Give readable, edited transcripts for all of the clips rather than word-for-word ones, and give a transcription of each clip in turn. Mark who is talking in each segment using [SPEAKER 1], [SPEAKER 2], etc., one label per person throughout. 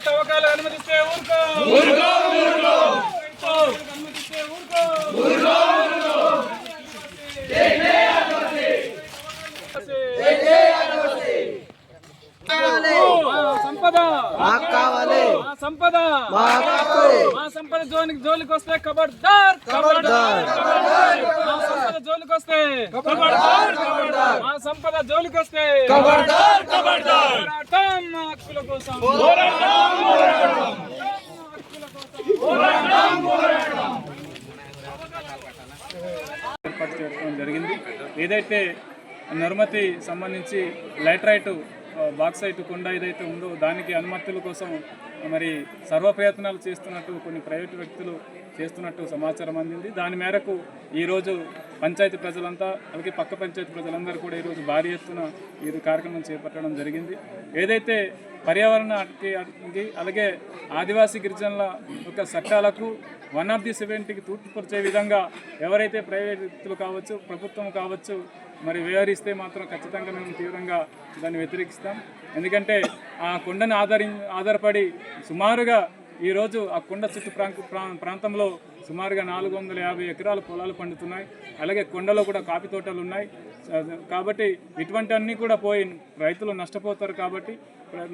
[SPEAKER 1] తవ్వకాలు అనుమతిస్తే సంపద జోలికి వస్తే ఖబర్దార్, జోలికి వస్తే సంపద జోలికి వస్తే హక్కుల కోసం ఏర్పాటు చేసుకోవడం జరిగింది. ఏదైతే నుర్మతి సంబంధించి లైట్రైట్ బాక్సైట్ కొండ ఏదైతే ఉందో దానికి అనుమతుల కోసం మరి సర్వప్రయత్నాలు చేస్తున్నట్టు కొన్ని ప్రైవేటు వ్యక్తులు చేస్తున్నట్టు సమాచారం అందింది. దాని మేరకు ఈరోజు పంచాయతీ ప్రజలంతా అలాగే పక్క పంచాయతీ ప్రజలందరూ కూడా ఈరోజు భారీ ఎత్తున ఈ కార్యక్రమం చేపట్టడం జరిగింది. ఏదైతే పర్యావరణానికి అలాగే ఆదివాసీ గిరిజనుల యొక్క చట్టాలకు 1/70కి తూర్పుపరిచే విధంగా ఎవరైతే ప్రైవేట్ వ్యక్తులు కావచ్చు ప్రభుత్వం కావచ్చు మరి వ్యవహరిస్తే మాత్రం ఖచ్చితంగా మేము తీవ్రంగా దాన్ని వ్యతిరేకిస్తాం. ఎందుకంటే ఆ కొండను ఆధారపడి సుమారుగా ఈరోజు ఆ కొండ చుట్టూ ప్రాంతంలో సుమారుగా 450 ఎకరాల పొలాలు పండుతున్నాయి. అలాగే కొండలో కూడా కాఫీ తోటలు ఉన్నాయి. కాబట్టి ఇటువంటివన్నీ కూడా పోయి రైతులు నష్టపోతారు. కాబట్టి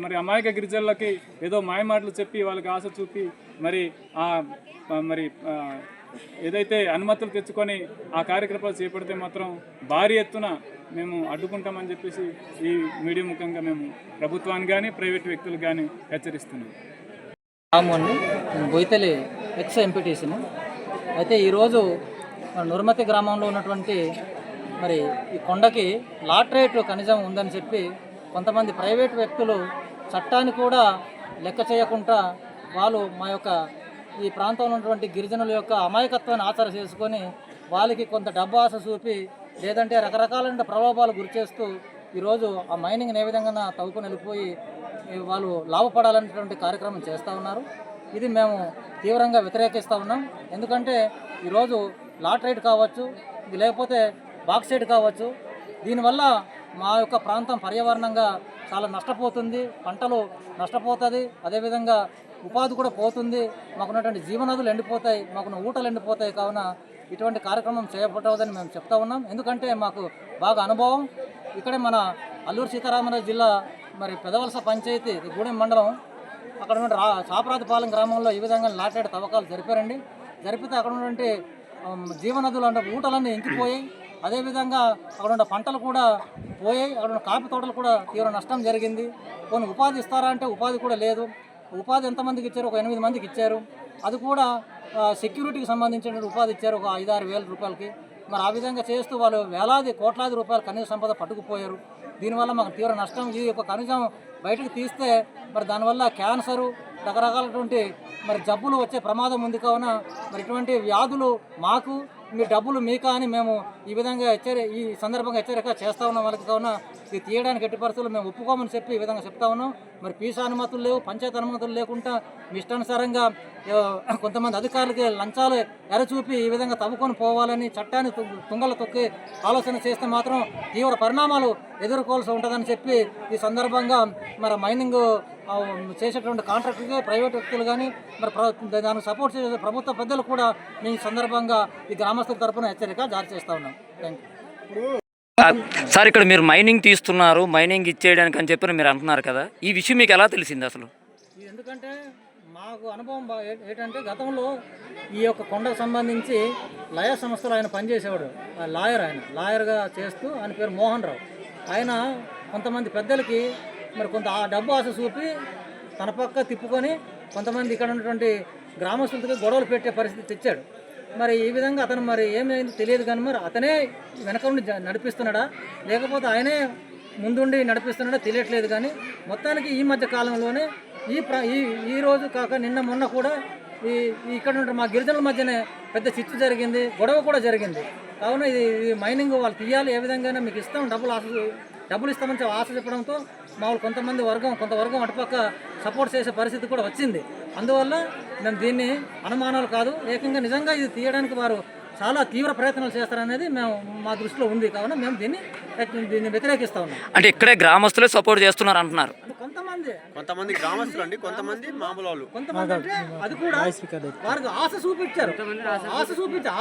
[SPEAKER 1] మరి అమాయక గిరిజనులకి ఏదో మాయమాటలు చెప్పి వాళ్ళకి ఆశ చూపి మరి ఏదైతే అనుమతులు తెచ్చుకొని ఆ కార్యక్రమాలు చేపడితే మాత్రం భారీ ఎత్తున మేము అడ్డుకుంటామని చెప్పేసి ఈ మీడియా ముఖంగా మేము ప్రభుత్వాన్ని కానీ ప్రైవేట్ వ్యక్తులకు కానీ హెచ్చరిస్తున్నాం.
[SPEAKER 2] రామోని బొయితలి ఎక్స్ ఎంపీటీసీని. అయితే ఈరోజు నుర్మతి గ్రామంలో ఉన్నటువంటి మరి ఈ కొండకి లాటరైట్ ఖనిజం ఉందని చెప్పి కొంతమంది ప్రైవేట్ వ్యక్తులు చట్టాన్ని కూడా లెక్క చేయకుండా వాళ్ళు మా యొక్క ఈ ప్రాంతంలో ఉన్నటువంటి గిరిజనుల యొక్క అమాయకత్వాన్ని ఆచార చేసుకొని వాళ్ళకి కొంత డబ్బు ఆశ చూపి లేదంటే రకరకాలైన ప్రలోభాలు గురి చేస్తూ ఈరోజు ఆ మైనింగ్ని ఏ విధంగా తవ్వుకొని వెళ్ళిపోయి వాళ్ళు లాభపడాలనేటువంటి కార్యక్రమం చేస్తూ ఉన్నారు. ఇది మేము తీవ్రంగా వ్యతిరేకిస్తూ ఉన్నాం. ఎందుకంటే ఈరోజు లాటరైట్ కావచ్చు, ఇది లేకపోతే బాక్సైట్ కావచ్చు, దీనివల్ల మా యొక్క ప్రాంతం పర్యావరణంగా చాలా నష్టపోతుంది, పంటలు నష్టపోతుంది, అదేవిధంగా ఉపాధి కూడా పోతుంది, మాకున్నటువంటి జీవనదులు ఎండిపోతాయి, మాకున్న ఊటలు ఎండిపోతాయి. కావున ఇటువంటి కార్యక్రమం చేయబట్టవద్దని మేము చెప్తా ఉన్నాం. ఎందుకంటే మాకు బాగా అనుభవం. ఇక్కడే మన అల్లూరు సీతారామరాజు జిల్లా మరి పెదవలస పంచాయతీ గూడెం మండలం అక్కడ ఉన్న చాపరాతిపాలెం గ్రామంలో ఈ విధంగా లాటరైట్ తవ్వకాలు జరిపారండి. జరిపితే అక్కడ ఉన్నటువంటి జీవనదులు అంటే ఊటలన్నీ ఇంకిపోయాయి. అదేవిధంగా అక్కడ ఉన్న పంటలు కూడా పోయాయి. అక్కడ ఉన్న కాఫీ తోటలు కూడా తీవ్ర నష్టం జరిగింది. కొన్ని ఉపాధి ఇస్తారా అంటే ఉపాధి కూడా లేదు. ఉపాధి ఎంతమందికి ఇచ్చారు? ఒక 8 మందికి ఇచ్చారు. అది కూడా సెక్యూరిటీకి సంబంధించిన ఉపాధి ఇచ్చారు, ఒక 5-6 వేల రూపాయలకి. మరి ఆ విధంగా చేస్తూ వాళ్ళు వేలాది కోట్లాది రూపాయలు ఖనిజ సంపద పట్టుకుపోయారు. దీనివల్ల మాకు తీవ్ర నష్టం. ఈ యొక్క ఖనిజం బయటకు తీస్తే మరి దానివల్ల క్యాన్సరు, రకరకాలటువంటి మరి జబ్బులు వచ్చే ప్రమాదం ఉంది. కావున మరి ఇటువంటి వ్యాధులు మాకు, మీ డబ్బులు మీకా అని మేము ఈ విధంగా ఈ సందర్భంగా హెచ్చరిక చేస్తూ ఉన్నాం వాళ్ళకి. కావున ఇది తీయడానికి ఎట్టి పరిస్థితులు మేము ఒప్పుకోమని చెప్పి ఈ విధంగా చెప్తా ఉన్నాం. మరి పీసా అనుమతులు లేవు, పంచాయతీ అనుమతులు లేకుండా మీ ఇష్టానుసారంగా కొంతమంది అధికారులకి లంచాలు ఎరచూపి ఈ విధంగా తవ్వుకొని పోవాలని చట్టాన్ని తుంగలు తొక్కి ఆలోచన చేస్తే మాత్రం తీవ్ర పరిణామాలు ఎదుర్కోవాల్సి ఉంటుందని చెప్పి ఈ సందర్భంగా మరి మైనింగ్ చేసేటువంటి కాంట్రాక్టర్లు, ప్రైవేట్ వ్యక్తులు కానీ మరి దానికి సపోర్ట్ చేసే ప్రభుత్వ పెద్దలు కూడా మీ సందర్భంగా ఈ గ్రామస్తుల తరఫున హెచ్చరిక జారీ చేస్తూ ఉన్నాం. Thank you.
[SPEAKER 3] సార్, ఇక్కడ మీరు మైనింగ్ తీస్తున్నారు, మైనింగ్ ఇచ్చేయడానికి అని చెప్పి మీరు అంటున్నారు కదా, ఈ విషయం మీకు ఎలా తెలిసింది అసలు?
[SPEAKER 2] ఎందుకంటే మాకు అనుభవం ఏంటంటే గతంలో ఈ యొక్క కొండకు సంబంధించి లయ సంస్థలో ఆయన పనిచేసేవాడు. లాయర్గా చేస్తూ ఆయన పేరు మోహన్ రావు. ఆయన కొంతమంది పెద్దలకి మరి కొంత ఆ డబ్బు ఆశ చూపి తన పక్క తిప్పుకొని కొంతమంది ఇక్కడ ఉన్నటువంటి గ్రామస్తులకి గొడవలు పెట్టే పరిస్థితి తెచ్చాడు. మరి ఈ విధంగా అతను మరి ఏమైంది తెలియదు కానీ మరి అతనే వెనక నుండి నడిపిస్తున్నాడా లేకపోతే ఆయనే ముందుండి నడిపిస్తున్నాడా తెలియట్లేదు. కానీ మొత్తానికి ఈ మధ్య కాలంలోనే ఈ రోజు కాక నిన్న మొన్న కూడా ఇక్కడ నుండి మా గిరిజనుల మధ్యనే పెద్ద చిచ్చు జరిగింది, గొడవ కూడా జరిగింది. కావున ఇది మైనింగ్ వాళ్ళు తీయాలి, ఏ విధంగా మీకు ఇస్తాం, డబ్బులు ఇస్తామని ఆశ చెప్పడంతో మామూలు కొంత వర్గం అటుపక్క సపోర్ట్ చేసే పరిస్థితి కూడా వచ్చింది. అందువల్ల మేము దీన్ని అనుమానాలు కాదు, ఏకంగా నిజంగా ఇది తీయడానికి వారు చాలా తీవ్ర ప్రయత్నాలు చేస్తారనేది మేము మా దృష్టిలో ఉంది. కావున మేము దీన్ని వ్యతిరేకిస్తూ ఉన్నాం.
[SPEAKER 3] అంటే ఇక్కడే గ్రామస్తులే సపోర్ట్ చేస్తున్నారు అంటున్నారు.
[SPEAKER 4] కొంతమంది గ్రామస్తులు అండి, కొంతమంది మామూలు వాళ్ళు.
[SPEAKER 2] కొంతమంది అంటే అది కూడా వారికి ఆశ చూపించారు,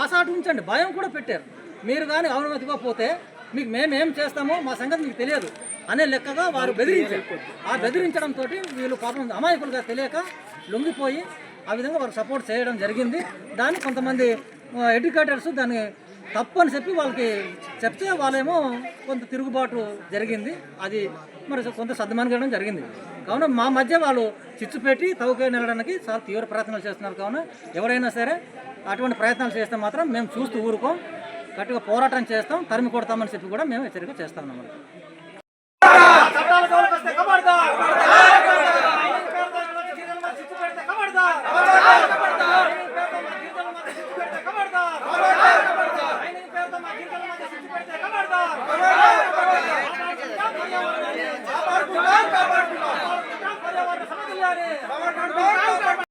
[SPEAKER 2] ఆశ అటు ఉంచండి, భయం కూడా పెట్టారు. మీరు కానీ అనుమతివ్వకపోతే మీకు మేమేం చేస్తామో మా సంగతి మీకు తెలియదు అనే లెక్కగా వారు బెదిరించారు. ఆ బెదిరించడంతో వీళ్ళు పాపం అమాయకులుగా తెలియక లొంగిపోయి ఆ విధంగా వారు సపోర్ట్ చేయడం జరిగింది. దాన్ని కొంతమంది ఎడ్యుకేటర్స్ దాన్ని తప్పు అని చెప్పి వాళ్ళకి చెప్తే వాళ్ళేమో కొంత తిరుగుబాటు జరిగింది. అది మరి కొంత సర్దుమణిగడం జరిగింది. కావున మా మధ్య వాళ్ళు చిచ్చు పెట్టి తవ్వుకొని వెళ్ళడానికి చాలా తీవ్ర ప్రయత్నాలు చేస్తున్నారు. కావున ఎవరైనా సరే అటువంటి ప్రయత్నాలు చేస్తే మాత్రం మేము చూస్తూ ఊరుకోం, గట్టిగా పోరాటం చేస్తాం, తరిమి కొడతామని చెప్పి కూడా మేము హెచ్చరిక చేస్తాం అన్నమాట.